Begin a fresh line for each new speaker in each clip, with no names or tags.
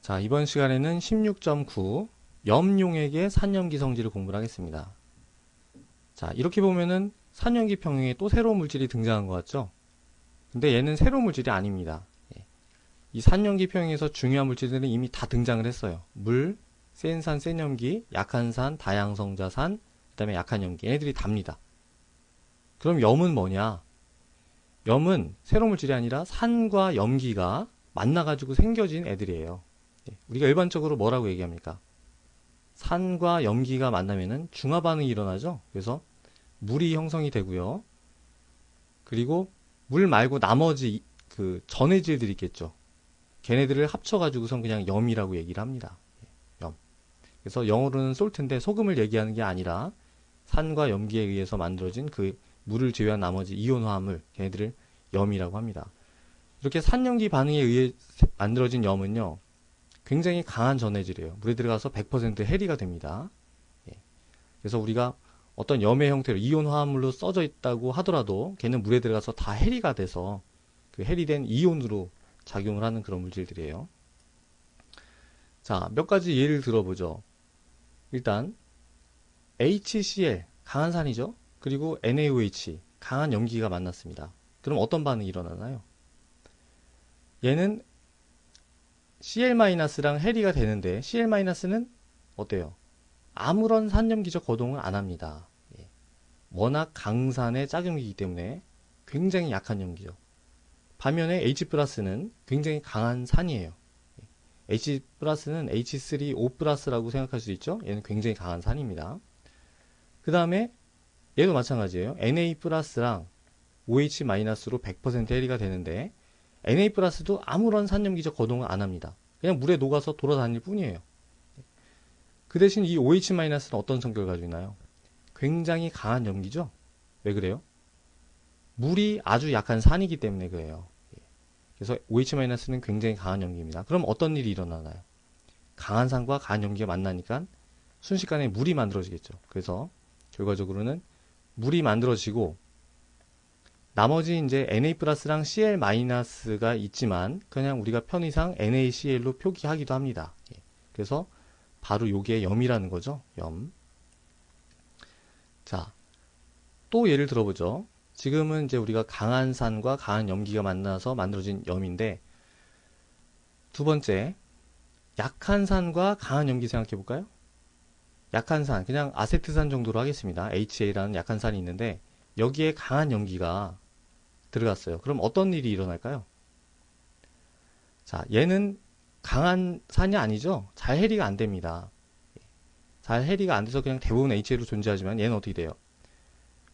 자, 이번 시간에는 16.9 염용액의 산염기 성질을 공부를 하겠습니다. 자, 이렇게 보면은 산염기 평형에 또 새로운 물질이 등장한 것 같죠? 근데 얘는 새로운 물질이 아닙니다. 이 산염기 평형에서 중요한 물질들은 이미 다 등장을 했어요. 물, 센 산, 센 염기, 약한 산, 다양성자산, 그 다음에 약한 염기. 얘네들이 답니다. 그럼 염은 뭐냐? 염은 새로운 물질이 아니라 산과 염기가 만나가지고 생겨진 애들이에요. 우리가 일반적으로 뭐라고 얘기합니까? 산과 염기가 만나면은 중화 반응이 일어나죠. 그래서 물이 형성이 되고요. 그리고 물 말고 나머지 그 전해질들이 있겠죠. 걔네들을 합쳐가지고선 그냥 염이라고 얘기를 합니다. 염. 그래서 영어로는 솔트인데 소금을 얘기하는 게 아니라 산과 염기에 의해서 만들어진 그 물을 제외한 나머지 이온 화합물, 걔네들을 염이라고 합니다. 이렇게 산염기 반응에 의해 만들어진 염은요, 굉장히 강한 전해질이에요. 물에 들어가서 100% 해리가 됩니다. 그래서 우리가 어떤 염의 형태로 이온 화합물로 써져 있다고 하더라도 걔는 물에 들어가서 다 해리가 돼서 그 해리된 이온으로 작용을 하는 그런 물질들이에요. 자, 몇 가지 예를 들어보죠. 일단 HCl, 강한 산이죠. 그리고 NaOH, 강한 염기가 만났습니다. 그럼 어떤 반응이 일어나나요? 얘는 Cl-랑 해리가 되는데 Cl-는 어때요? 아무런 산염기적 거동을 안 합니다. 워낙 강산의 짝염기이기 때문에 굉장히 약한 염기죠. 반면에 H+는 굉장히 강한 산이에요. H+는 H3O+라고 생각할 수 있죠? 얘는 굉장히 강한 산입니다. 그 다음에 얘도 마찬가지예요. Na+랑 OH-로 100% 해리가 되는데 Na+도 아무런 산염기적 거동을 안 합니다. 그냥 물에 녹아서 돌아다닐 뿐이에요. 그 대신 이 OH-는 어떤 성격을 가지고 있나요? 굉장히 강한 염기죠? 왜 그래요? 물이 아주 약한 산이기 때문에 그래요. 그래서 OH-는 굉장히 강한 염기입니다. 그럼 어떤 일이 일어나나요? 강한 산과 강한 염기가 만나니까 순식간에 물이 만들어지겠죠. 그래서 결과적으로는 물이 만들어지고 나머지 이제 Na+랑 Cl-가 있지만 그냥 우리가 편의상 NaCl로 표기하기도 합니다. 그래서 바로 요게 염이라는 거죠. 염. 자, 또 예를 들어보죠. 지금은 이제 우리가 강한 산과 강한 염기가 만나서 만들어진 염인데 두 번째, 약한 산과 강한 염기 생각해 볼까요? 약한 산, 그냥 아세트산 정도로 하겠습니다. HA라는 약한 산이 있는데 여기에 강한 염기가 들어갔어요. 그럼 어떤 일이 일어날까요? 자, 얘는 강한 산이 아니죠? 잘 해리가 안 됩니다. 잘 해리가 안 돼서 그냥 대부분 HA로 존재하지만 얘는 어떻게 돼요?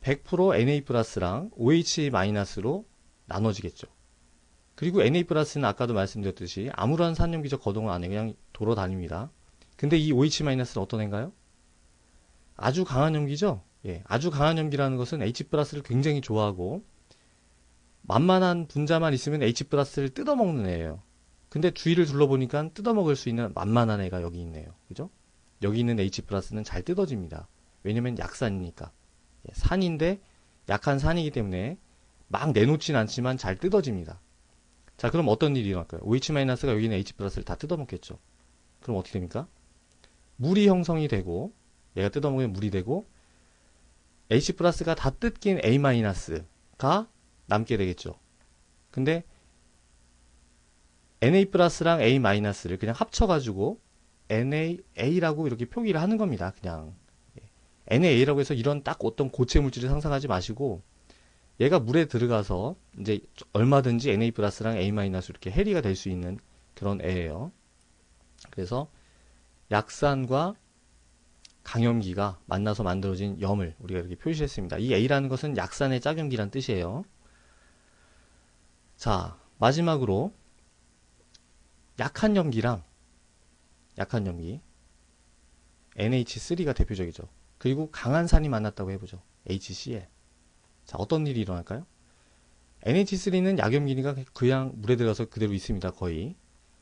100% Na+랑 OH-로 나눠지겠죠. 그리고 Na+는 아까도 말씀드렸듯이 아무런 산염기적 거동을 안 해요. 그냥 돌아다닙니다. 근데 이 OH-는 어떤 애인가요? 아주 강한 염기죠? 아주 강한 염기라는 것은 H+를 굉장히 좋아하고 만만한 분자만 있으면 H+를 뜯어먹는 애예요. 근데 주위를 둘러보니까 뜯어먹을 수 있는 만만한 애가 여기 있네요. 그죠? 여기 있는 H+는 잘 뜯어집니다. 왜냐면 약산이니까. 산인데 약한 산이기 때문에 막 내놓진 않지만 잘 뜯어집니다. 자, 그럼 어떤 일이 일어날까요? OH-가 여기 있는 H+를 다 뜯어먹겠죠. 그럼 어떻게 됩니까? 물이 형성이 되고 얘가 뜯어먹으면 물이 되고 H+가 다 뜯긴 A-가 남게 되겠죠. 근데 Na+랑 A-를 그냥 합쳐가지고 NaA라고 이렇게 표기를 하는 겁니다. 그냥 NaA라고 해서 이런 딱 어떤 고체 물질을 상상하지 마시고 얘가 물에 들어가서 이제 얼마든지 Na+랑 A- 이렇게 해리가 될 수 있는 그런 애예요. 그래서 약산과 강염기가 만나서 만들어진 염을 우리가 이렇게 표시했습니다. 이 A라는 것은 약산의 짝염기란 뜻이에요. 자, 마지막으로 약한 염기 NH3가 대표적이죠. 그리고 강한 산이 만났다고 해보죠. HCl. 자, 어떤 일이 일어날까요? NH3는 약염기니까 그냥 물에 들어가서 그대로 있습니다. 거의.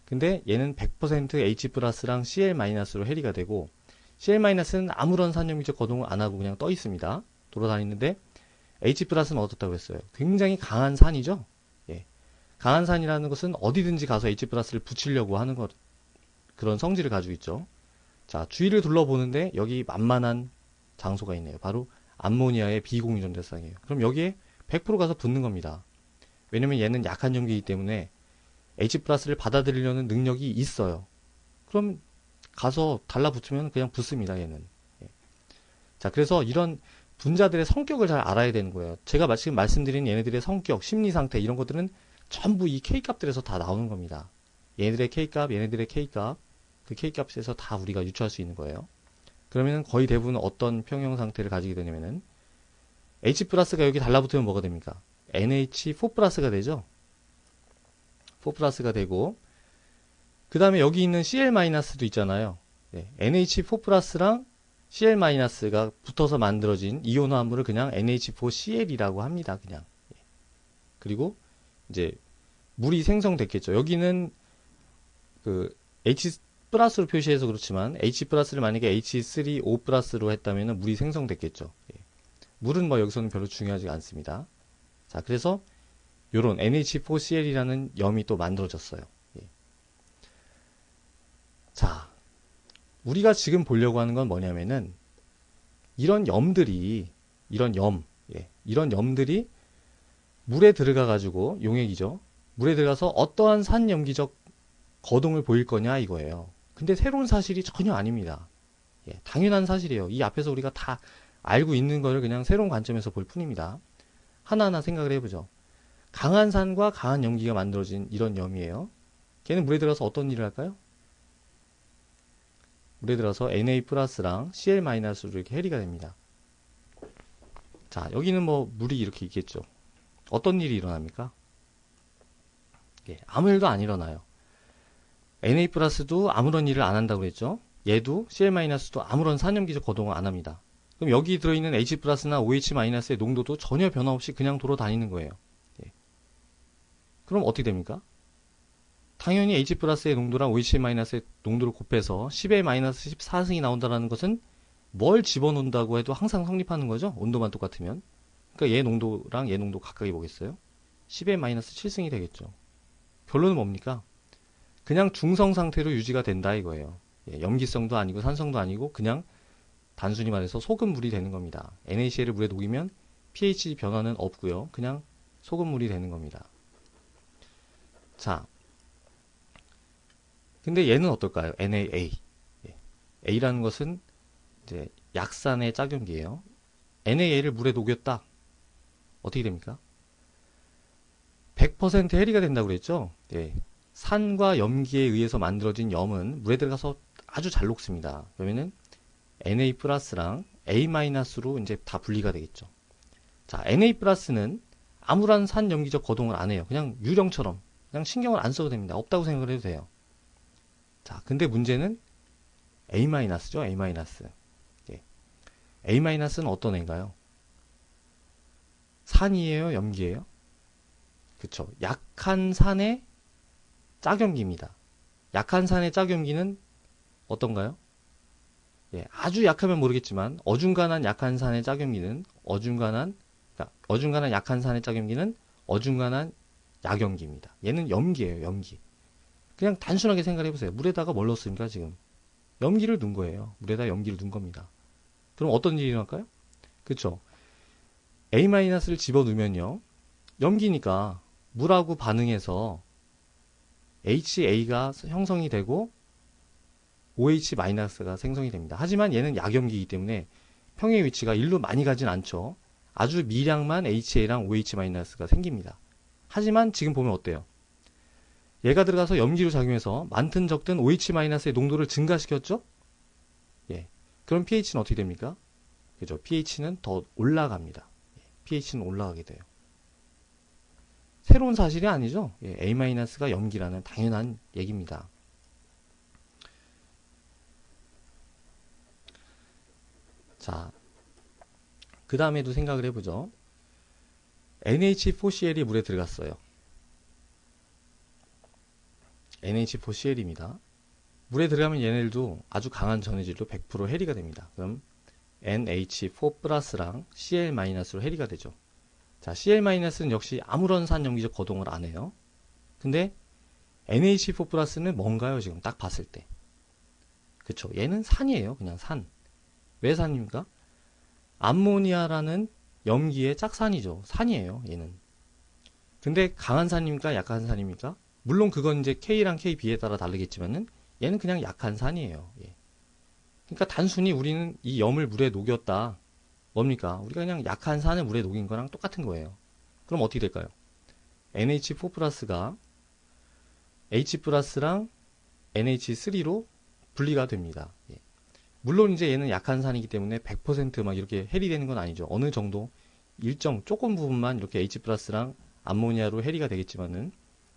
근데 얘는 100% H+랑 Cl-로 해리가 되고 Cl-는 아무런 산염기적 거동을 안 하고 그냥 떠 있습니다. 돌아다니는데 H+는 어떻다고 했어요? 굉장히 강한 산이죠. 강한 산이라는 것은 어디든지 가서 H+를 붙이려고 하는 것. 그런 성질을 가지고 있죠. 자, 주위를 둘러보는데 여기 만만한 장소가 있네요. 바로 암모니아의 비공유전 대상이에요. 그럼 여기에 100% 가서 붙는 겁니다. 왜냐면 얘는 약한 염기이기 때문에 H 플러스를 받아들이려는 능력이 있어요. 그럼 가서 달라붙으면 그냥 붙습니다, 얘는. 예. 자, 그래서 이런 분자들의 성격을 잘 알아야 되는 거예요. 제가 지금 말씀드린 얘네들의 성격, 심리 상태 이런 것들은 전부 이 K값들에서 다 나오는 겁니다. 얘네들의 K값, 얘네들의 K값, 그 K값에서 다 우리가 유추할 수 있는 거예요. 그러면 거의 대부분 어떤 평형 상태를 가지게 되냐면은 H 플러스가 여기 달라붙으면 뭐가 됩니까? NH4 플러스가 되죠. 4 플러스가 되고 그 다음에 여기 있는 Cl 마이너스도 있잖아요. 네, NH4 플러스랑 Cl 마이너스가 붙어서 만들어진 이온 화합물을 그냥 NH4Cl이라고 합니다. 그냥. 그리고 이제 물이 생성됐겠죠. 여기는 그 H 플러스로 표시해서 그렇지만 H 플러스를 만약에 H3O 플러스로 했다면 물이 생성됐겠죠. 예. 물은 뭐 여기서는 별로 중요하지 않습니다. 자, 그래서 요런 NH4Cl이라는 염이 또 만들어졌어요. 예. 자, 우리가 지금 보려고 하는 건 뭐냐면은 이런 염들이 이런 염들이 물에 들어가 가지고 용액이죠. 물에 들어가서 어떠한 산염기적 거동을 보일 거냐 이거예요. 근데 새로운 사실이 전혀 아닙니다. 예, 당연한 사실이에요. 이 앞에서 우리가 다 알고 있는 걸 그냥 새로운 관점에서 볼 뿐입니다. 하나하나 생각을 해보죠. 강한 산과 강한 염기가 만들어진 이런 염이에요. 걔는 물에 들어가서 어떤 일을 할까요? 물에 들어서 Na 플러스랑 Cl 마이너스로 이렇게 해리가 됩니다. 자, 여기는 뭐 물이 이렇게 있겠죠. 어떤 일이 일어납니까? 예, 아무 일도 안 일어나요. Na 플러스도 아무런 일을 안 한다고 그랬죠. 얘도 Cl 마이너스도 아무런 산염기적 거동을 안 합니다. 그럼 여기 들어있는 H 플러스나 OH 마이너스의 농도도 전혀 변화 없이 그냥 돌아다니는 거예요. 예. 그럼 어떻게 됩니까? 당연히 H 플러스의 농도랑 OH 마이너스의 농도를 곱해서 10의 마이너스 14승이 나온다는 것은 뭘 집어넣는다고 해도 항상 성립하는 거죠. 온도만 똑같으면. 그러니까 얘 농도랑 얘 농도 각각이 뭐겠어요? 10의 마이너스 7승이 되겠죠. 결론은 뭡니까? 그냥 중성 상태로 유지가 된다 이거예요. 예, 염기성도 아니고 산성도 아니고 그냥 단순히 말해서 소금물이 되는 겁니다. NaCl을 물에 녹이면 pH 변화는 없고요. 그냥 소금물이 되는 겁니다. 자, 근데 얘는 어떨까요? NaA. 예. A라는 것은 이제 약산의 짝염기예요. NaA를 물에 녹였다. 어떻게 됩니까? 100% 해리가 된다고 그랬죠? 예. 산과 염기에 의해서 만들어진 염은 물에 들어가서 아주 잘 녹습니다. 그러면은 Na 플러스랑 A 마이너스로 이제 다 분리가 되겠죠. 자, Na 플러스는 아무런 산염기적 거동을 안 해요. 그냥 유령처럼 그냥 신경을 안 써도 됩니다. 없다고 생각을 해도 돼요. 자, 근데 문제는 A 마이너스죠. A 마이너스. 예. A 마이너스는 어떤 애인가요? 산이에요, 염기예요? 그쵸. 약한 산의 짝염기입니다. 약한 산의 짝염기는 어떤가요? 예, 아주 약하면 모르겠지만 어중간한 약한 산의 짝염기는 어중간한 약한 산의 짝염기는 어중간한 약염기입니다. 얘는 염기예요, 염기. 그냥 단순하게 생각해 보세요. 물에다가 뭘 넣었습니까, 지금? 염기를 넣은 거예요. 물에다 염기를 넣은 겁니다. 그럼 어떤 일이 일어날까요? 그쵸. A-를 집어넣으면요. 염기니까 물하고 반응해서 HA가 형성이 되고 OH-가 생성이 됩니다. 하지만 얘는 약염기이기 때문에 평의 위치가 일로 많이 가진 않죠. 아주 미량만 HA랑 OH-가 생깁니다. 하지만 지금 보면 어때요? 얘가 들어가서 염기로 작용해서 많든 적든 OH-의 농도를 증가시켰죠? 예. 그럼 pH는 어떻게 됩니까? 그죠? pH는 더 올라갑니다. pH는 올라가게 돼요. 새로운 사실이 아니죠? 예, A-가 염기라는 당연한 얘기입니다. 자, 그 다음에도 생각을 해보죠. NH4Cl이 물에 들어갔어요. NH4Cl입니다. 물에 들어가면 얘네들도 아주 강한 전해질로 100% 해리가 됩니다. 그럼 NH4 플러스랑 Cl-로 해리가 되죠. 자, Cl-는 역시 아무런 산염기적 거동을 안 해요. 근데 NH4 플러스는 뭔가요? 지금 딱 봤을 때. 그쵸? 얘는 산이에요. 그냥 산. 왜 산입니까? 암모니아라는 염기의 짝산이죠. 산이에요. 얘는. 근데 강한 산입니까? 약한 산입니까? 물론 그건 이제 K랑 KB에 따라 다르겠지만은 얘는 그냥 약한 산이에요. 예. 그러니까 단순히 우리는 이 염을 물에 녹였다. 뭡니까? 우리가 그냥 약한 산을 물에 녹인 거랑 똑같은 거예요. 그럼 어떻게 될까요? NH4 플러스가 H 플러스랑 NH3로 분리가 됩니다. 예. 물론 이제 얘는 약한 산이기 때문에 100%막 이렇게 해리되는 건 아니죠. 어느 정도 일정 조금 부분만 이렇게 H 플러스랑 암모니아로 해리가 되겠지만은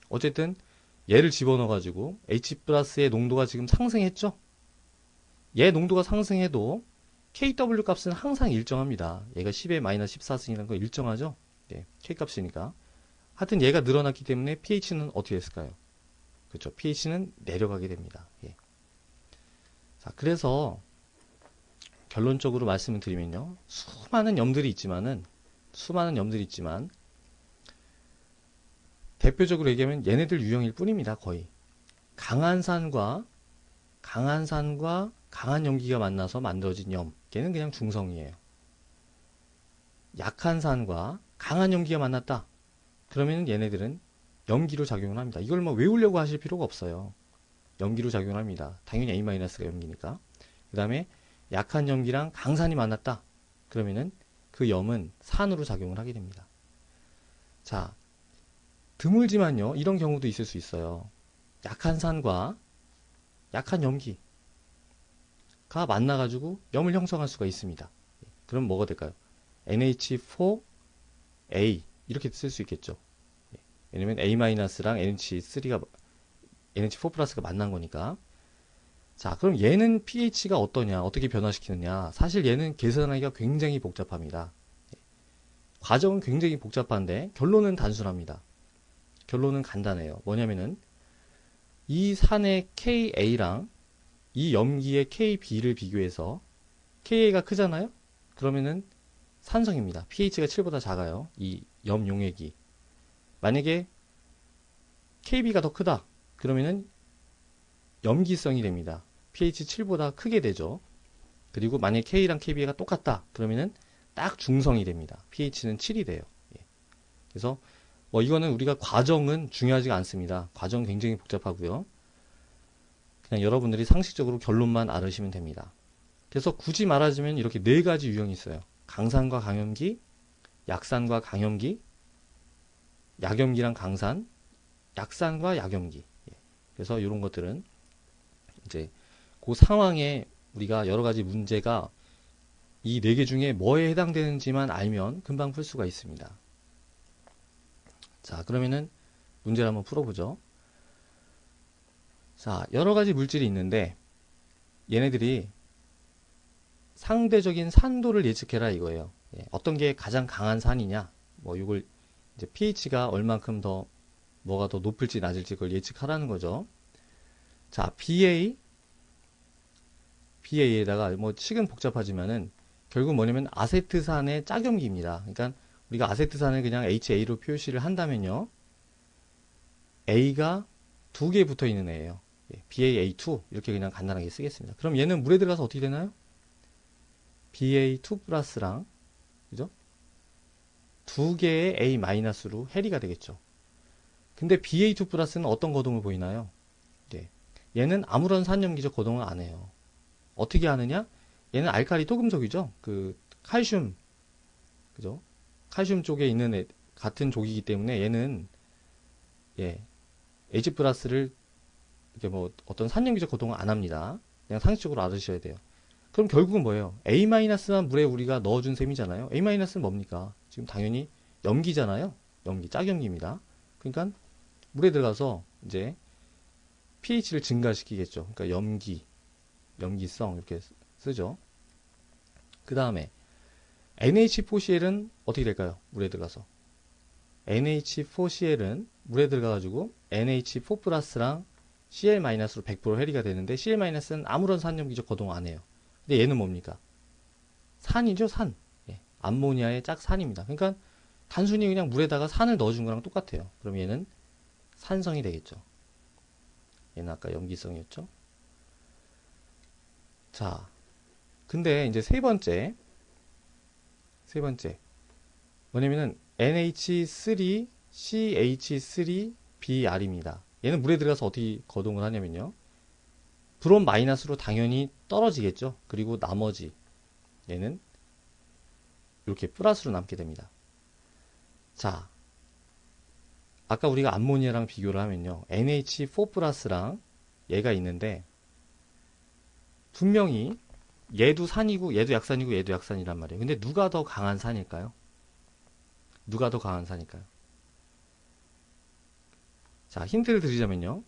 어쨌든 얘를 집어넣어 가지고 H 플러스의 농도가 지금 상승했죠. 얘 농도가 상승해도 KW 값은 항상 일정합니다. 얘가 10의 마이너스 14승이라는 거 일정하죠. 예, K 값이니까. 하여튼 얘가 늘어났기 때문에 pH는 어떻게 됐을까요? 그렇죠. pH는 내려가게 됩니다. 예. 자, 그래서 결론적으로 말씀을 드리면요. 수많은 염들이 있지만 대표적으로 얘기하면 얘네들 유형일 뿐입니다. 거의. 강한 산과 강한 염기가 만나서 만들어진 염. 걔는 그냥 중성이에요. 약한 산과 강한 염기가 만났다. 그러면 얘네들은 염기로 작용을 합니다. 이걸 뭐 외우려고 하실 필요가 없어요. 염기로 작용을 합니다. 당연히 A-가 염기니까. 그 다음에 약한 염기랑 강산이 만났다. 그러면은 그 염은 산으로 작용을 하게 됩니다. 자, 드물지만요. 이런 경우도 있을 수 있어요. 약한 산과 약한 염기가 만나가지고 염을 형성할 수가 있습니다. 그럼 뭐가 될까요? NH4A 이렇게 쓸 수 있겠죠. 왜냐면 A-랑 NH3가 NH4 플러스가 만난 거니까. 자, 그럼 얘는 pH가 어떠냐? 어떻게 변화시키느냐? 사실 얘는 계산하기가 굉장히 복잡합니다. 과정은 굉장히 복잡한데 결론은 단순합니다. 결론은 간단해요. 뭐냐면은 이 산의 KA랑 이 염기의 KB를 비교해서 KA가 크잖아요? 그러면은 산성입니다. pH가 7보다 작아요. 이 염용액이. 만약에 KB가 더 크다. 그러면은 염기성이 됩니다. pH 7보다 크게 되죠. 그리고 만약에 K랑 KB가 똑같다. 그러면은 딱 중성이 됩니다. pH는 7이 돼요. 예. 그래서 뭐 이거는 우리가 과정은 중요하지가 않습니다. 과정 굉장히 복잡하고요. 그냥 여러분들이 상식적으로 결론만 알으시면 됩니다. 그래서 굳이 말하자면 이렇게 네 가지 유형이 있어요. 강산과 강염기, 약산과 강염기, 약염기랑 강산, 약산과 약염기. 예. 그래서 이런 것들은 이제 그 상황에 우리가 여러 가지 문제가 이 네 개 중에 뭐에 해당되는지만 알면 금방 풀 수가 있습니다. 자, 그러면은 문제를 한번 풀어보죠. 자, 여러 가지 물질이 있는데 얘네들이 상대적인 산도를 예측해라 이거예요. 예, 어떤 게 가장 강한 산이냐? 뭐 이걸 이제 pH가 얼만큼 더 뭐가 더 높을지 낮을지 그걸 예측하라는 거죠. 자, BA에다가 뭐 식은 복잡하지만은 결국 뭐냐면 아세트산의 짝염기입니다. 그러니까 우리가 아세트산을 그냥 HA로 표시를 한다면요. A가 두 개 붙어 있는 애예요. BAA2 이렇게 그냥 간단하게 쓰겠습니다. 그럼 얘는 물에 들어가서 어떻게 되나요? BA2 플러스랑 그죠? 두 개의 A 마이너스로 해리가 되겠죠. 근데 BA2 플러스는 어떤 거동을 보이나요? 네. 얘는 아무런 산염기적 거동을 안 해요. 어떻게 하느냐? 얘는 알칼리 토금속이죠. 그 칼슘 그죠? 칼슘 쪽에 있는 같은 족이기 때문에 얘는 예, H 플러스를 이렇게 뭐 어떤 산염기적 거동을 안 합니다. 그냥 상식적으로 알으셔야 돼요. 그럼 결국은 뭐예요? A-만 물에 우리가 넣어준 셈이잖아요. A-는 뭡니까? 지금 당연히 염기잖아요. 염기, 짝염기입니다. 그러니까 물에 들어가서 이제 pH를 증가시키겠죠. 그러니까 염기성 이렇게 쓰죠. 그 다음에 NH4CL은 어떻게 될까요? 물에 들어가서 NH4CL은 물에 들어가가지고 NH4 플러스랑 CL-로 100% 해리가 되는데 CL-는 아무런 산염기적 거동 안 해요. 근데 얘는 뭡니까? 산이죠, 산. 예, 암모니아의 짝산입니다. 그러니까 단순히 그냥 물에다가 산을 넣어준 거랑 똑같아요. 그럼 얘는 산성이 되겠죠. 얘는 아까 염기성이었죠. 자, 근데 이제 세 번째 뭐냐면은 NH3CH3Br입니다. 얘는 물에 들어가서 어떻게 거동을 하냐면요. 브롬 마이너스로 당연히 떨어지겠죠. 그리고 나머지 얘는 이렇게 플러스로 남게 됩니다. 자, 아까 우리가 암모니아랑 비교를 하면요. NH4 플러스랑 얘가 있는데 분명히 얘도 산이고 얘도 약산이고 얘도 약산이란 말이에요. 근데 누가 더 강한 산일까요? 누가 더 강한 산일까요? 자, 힌트를 드리자면요.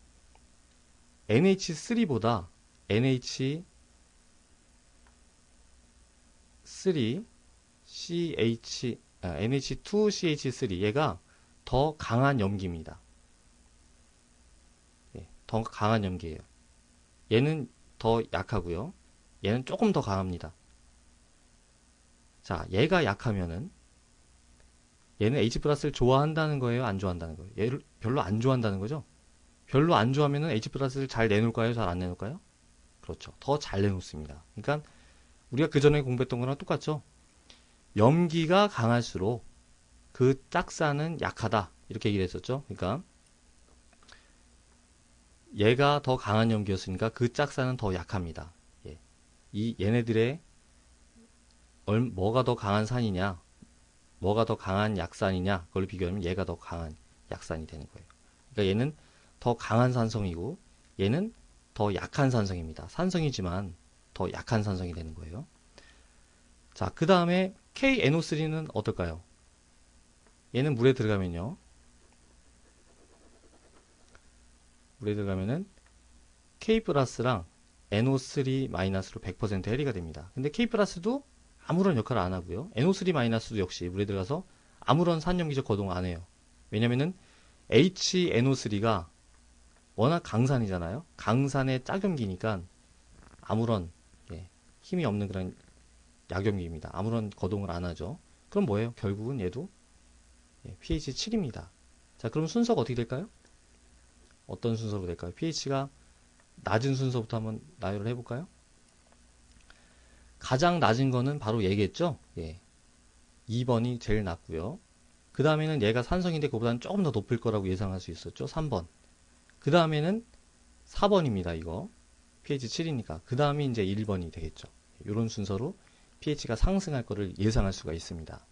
NH3보다 NH2CH3 얘가 더 강한 염기입니다. 예, 더 강한 염기예요. 얘는 더 약하고요. 얘는 조금 더 강합니다. 자, 얘가 약하면은 얘는 H 플러스를 좋아한다는 거예요? 안 좋아한다는 거예요? 얘를 별로 안 좋아한다는 거죠? 별로 안 좋아하면은 H 플러스를 잘 내놓을까요? 잘 안 내놓을까요? 그렇죠. 더 잘 내놓습니다. 그러니까 우리가 그 전에 공부했던 거랑 똑같죠? 염기가 강할수록 그 짝사는 약하다. 이렇게 얘기를 했었죠? 그러니까 얘가 더 강한 염기였으니까 그 짝사는 더 약합니다. 예. 이 얘네들의 뭐가 더 강한 산이냐, 뭐가 더 강한 약산이냐, 그걸 비교하면 얘가 더 강한 약산이 되는 거예요. 그러니까 얘는 더 강한 산성이고 얘는 더 약한 산성입니다. 산성이지만 더 약한 산성이 되는 거예요. 자, 그 다음에 KNO3는 어떨까요? 얘는 물에 들어가면요. 물에 들어가면은 K 플러스랑 NO3 마이너스로 100% 해리가 됩니다. 근데 K 플러스도 아무런 역할을 안 하고요. NO3 마이너스도 역시 물에 들어가서 아무런 산염기적 거동을 안 해요. 왜냐면은 HNO3가 워낙 강산이잖아요. 강산의 짝염기니까 아무런 힘이 없는 그런 약염기입니다. 아무런 거동을 안 하죠. 그럼 뭐예요? 결국은 얘도 pH 7입니다. 자, 그럼 순서가 어떻게 될까요? 어떤 순서로 될까요? pH가 낮은 순서부터 한번 나열을 해볼까요? 가장 낮은 거는 바로 얘겠죠? 2번이 제일 낮고요. 그 다음에는 얘가 산성인데 그보다는 조금 더 높을 거라고 예상할 수 있었죠? 3번. 그 다음에는 4번입니다. 이거 pH 7이니까. 그 다음이 이제 1번이 되겠죠. 이런 순서로 pH가 상승할 거를 예상할 수가 있습니다.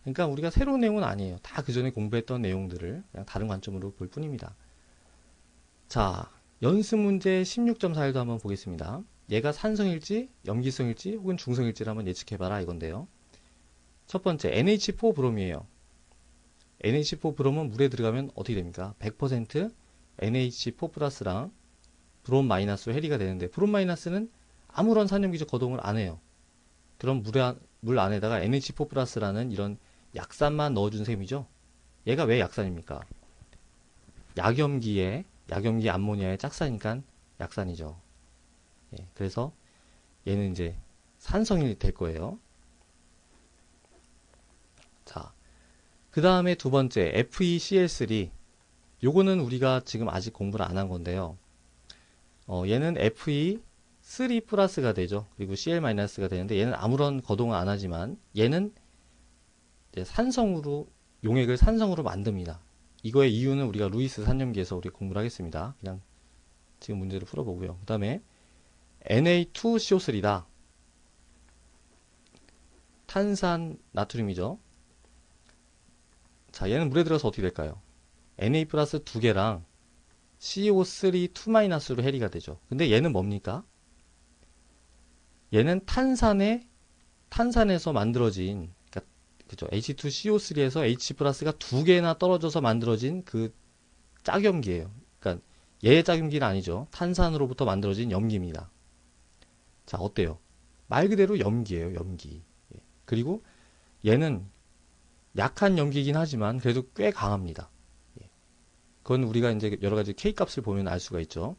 그러니까 우리가 새로운 내용은 아니에요. 다 그 전에 공부했던 내용들을 그냥 다른 관점으로 볼 뿐입니다. 자, 연습 문제 16.4일도 한번 보겠습니다. 얘가 산성일지, 염기성일지, 혹은 중성일지를 한번 예측해봐라 이건데요. 첫 번째, NH4 브롬이에요. NH4 브롬은 물에 들어가면 어떻게 됩니까? 100% NH4 플러스랑 브롬 마이너스로 해리가 되는데, 브롬 마이너스는 아무런 산염기적 거동을 안 해요. 그럼 물 안에다가 NH4 플러스라는 이런 약산만 넣어준 셈이죠. 얘가 왜 약산입니까? 약염기 암모니아의 짝사니까 약산이죠. 그래서 얘는 이제 산성이 될 거예요. 자, 그 다음에 두 번째 FeCl3. 요거는 우리가 지금 아직 공부를 안 한 건데요. 얘는 Fe3 플러스가 되죠. 그리고 Cl 마이너스가 되는데 얘는 아무런 거동을 안 하지만 얘는 이제 용액을 산성으로 만듭니다. 이거의 이유는 우리가 루이스 산염기에서 우리가 공부를 하겠습니다. 그냥 지금 문제를 풀어보고요. 그 다음에 Na2CO3다. 탄산 나트륨이죠. 자, 얘는 물에 들어서 어떻게 될까요? Na 플러스 2개랑 CO3 2-로 해리가 되죠. 근데 얘는 뭡니까? 얘는 탄산에서 만들어진, 그죠? H2CO3에서 H 플러스가 2개나 떨어져서 만들어진 그 짝염기예요. 그러니까 얘의 짝염기는 아니죠. 탄산으로부터 만들어진 염기입니다. 자, 어때요? 말 그대로 염기예요, 염기. 그리고 얘는 약한 염기이긴 하지만 그래도 꽤 강합니다. 그건 우리가 이제 여러 가지 K 값을 보면 알 수가 있죠.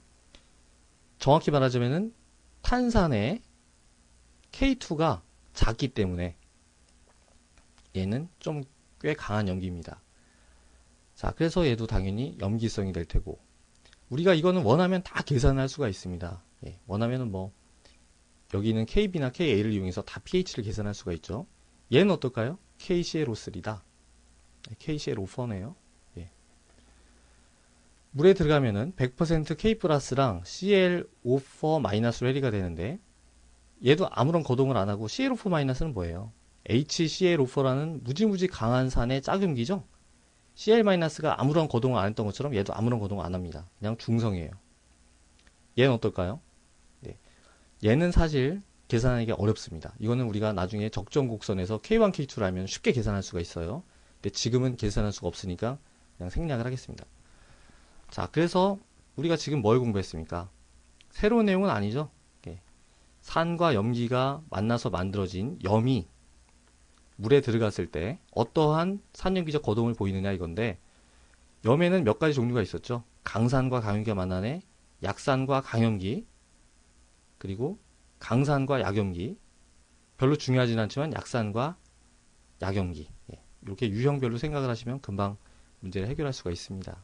정확히 말하자면은 탄산의 K2가 작기 때문에 얘는 좀 꽤 강한 염기입니다. 자, 그래서 얘도 당연히 염기성이 될 테고, 우리가 이거는 원하면 다 계산할 수가 있습니다. 원하면은 뭐 여기는 KB나 KA를 이용해서 다 pH를 계산할 수가 있죠. 얘는 어떨까요? KClO3다. KClO4네요. 예. 물에 들어가면은 100% K 플러스랑 ClO4 마이너스로 해리가 되는데 얘도 아무런 거동을 안 하고 ClO4 마이너스는 뭐예요? HClO4라는 무지무지 강한 산의 짝음기죠. Cl 마이너스가 아무런 거동을 안 했던 것처럼 얘도 아무런 거동을 안 합니다. 그냥 중성이에요. 얘는 어떨까요? 네. 얘는 사실 계산하기가 어렵습니다. 이거는 우리가 나중에 적정 곡선에서 K1, K2를 알면 쉽게 계산할 수가 있어요. 근데 지금은 계산할 수가 없으니까 그냥 생략을 하겠습니다. 자, 그래서 우리가 지금 뭘 공부했습니까? 새로운 내용은 아니죠. 예. 산과 염기가 만나서 만들어진 염이 물에 들어갔을 때 어떠한 산염기적 거동을 보이느냐 이건데, 염에는 몇 가지 종류가 있었죠. 강산과 강염기가 만나네, 약산과 강염기, 그리고 강산과 약염기, 별로 중요하진 않지만 약산과 약염기, 예. 이렇게 유형별로 생각을 하시면 금방 문제를 해결할 수가 있습니다.